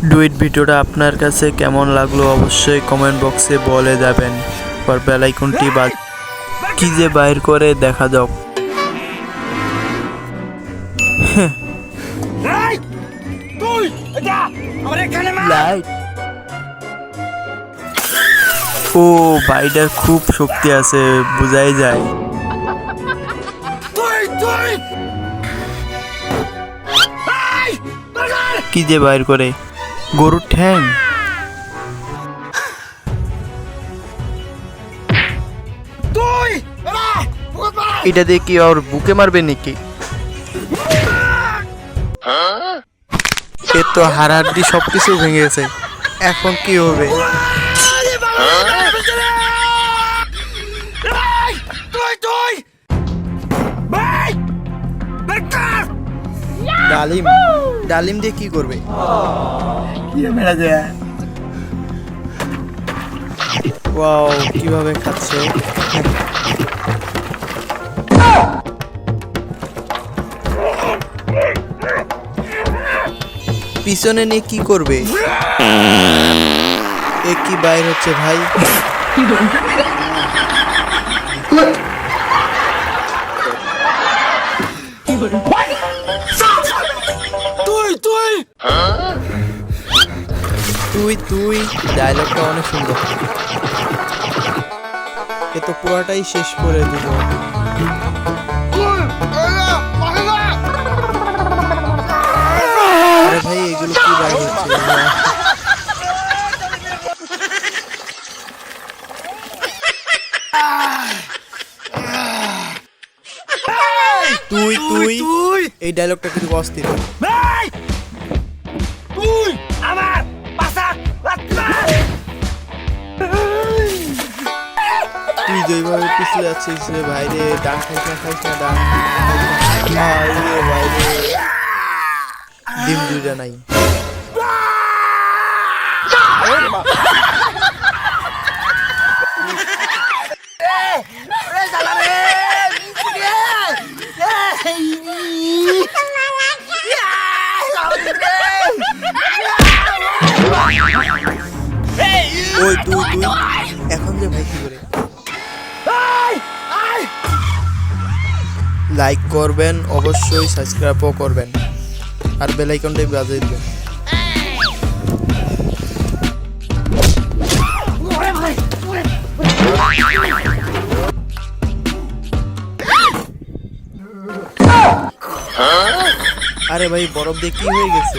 ডুইট ভিডিওটা আপনার কাছে কেমন লাগলো অবশ্যই কমেন্ট বক্সে বলে যাবেন। আর বেল আইকনটি কি যে বাইর করে দেখা যাক। ও ভাইটার খুব শক্তি আছে, বোঝাই যায়। কি যে বাইর করে, গরুর ঠ্যাং। এটা দিয়ে কি ওর বুকে মারবে নাকি? এর তো হাড়াহাড়ি সবকিছু ভেঙে গেছে, এখন কি হবে? ডালিম, ডালিম দিয়ে কি করবে? ওয়াও, কিভাবে খাচ্ছে! পিছনে নিয়ে কি করবে? এ কি বাইর হচ্ছে ভাই? তুই ডায়লগটা অনেক সুন্দর। এ তো পুরাটাই শেষ করে দিল। আরে ভাই, এগুলো কি বাইর হচ্ছে? তুই এই ডায়লগটা কিন্তু অস্থির। তুই যেভাবে পিছলে যাচ্ছিস রে ভাই রে, ডান খাইস না ডান ভাই রে, ডিম দুইটা নাই। ওই তুই এখন যে ভাই কি করে? লাইক করবেন, অবশ্যই সাবস্ক্রাইবও করবেন, আর বেল আইকনটাই বাজিয়ে দিবেন। আরে ভাই, বরফ দিয়ে কি হয়ে গেছে?